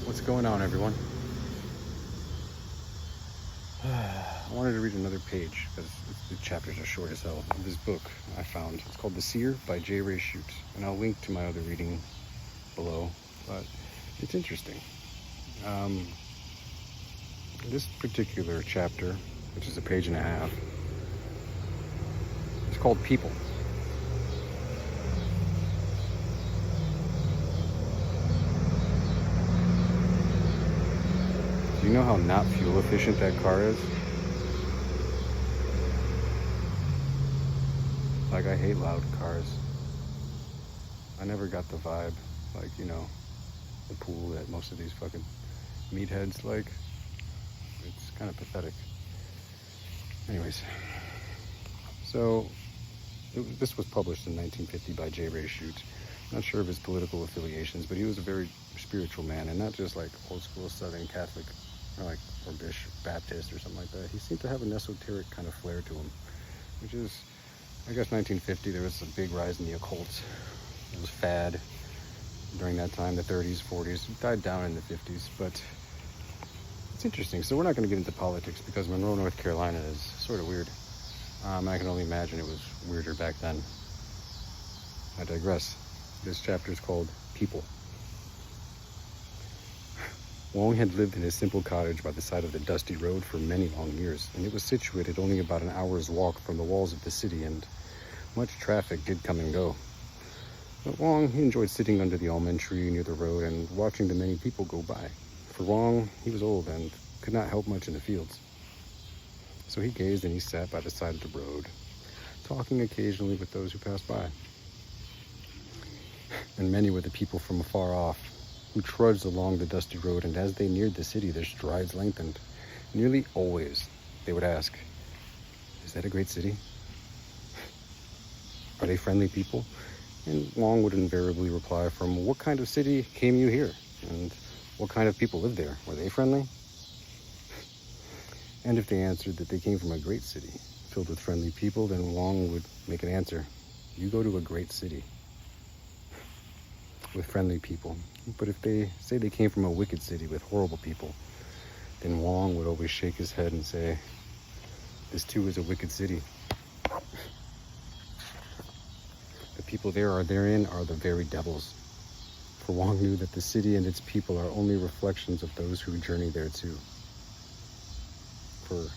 What's going on, everyone? I wanted to read another page because the chapters are short as hell of this book I found. It's called The Seer by J. Ray Shute, and I'll link to my other reading below, but it's interesting. This particular chapter, which is a page and a half, is called People. Do you know how not fuel efficient that car is? Like, I hate loud cars. I never got the vibe, like, the pool that most of these fucking meatheads like. It's kind of pathetic. Anyways, so this was published in 1950 by J. Ray Shute. Not sure of his political affiliations, but he was a very spiritual man, and not just like old school Southern Catholic or Bishop Baptist or something like that. He seemed to have an esoteric kind of flair to him, which is, I guess, 1950. There was a big rise in the occult. It was fad during that time, the 30s, 40s. It died down in the 50s, but it's interesting. So we're not going to get into politics because Monroe, North Carolina is sort of weird. I can only imagine it was weirder back then. I digress. This chapter is called People. Wong had lived in his simple cottage by the side of the dusty road for many long years, and it was situated only about an hour's walk from the walls of the city, and much traffic did come and go. But Wong, he enjoyed sitting under the almond tree near the road and watching the many people go by. For Wong, he was old and could not help much in the fields. So he gazed and he sat by the side of the road, talking occasionally with those who passed by. And many were the people from afar off, who trudged along the dusty road, and as they neared the city, their strides lengthened. Nearly always, they would ask, "Is that a great city? Are they friendly people?" And Wong would invariably reply, "From what kind of city came you here? And what kind of people lived there? Were they friendly?" And if they answered that they came from a great city, filled with friendly people, then Wong would make an answer, "You go to a great city with friendly people." But if they say they came from a wicked city with horrible people, then Wong would always shake his head and say, "This too is a wicked city. The people therein are the very devils." For Wong knew that the city and its people are only reflections of those who journey there too. For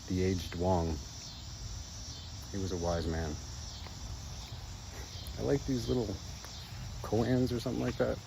the aged Wong, he was a wise man. I like these little koans or something like that.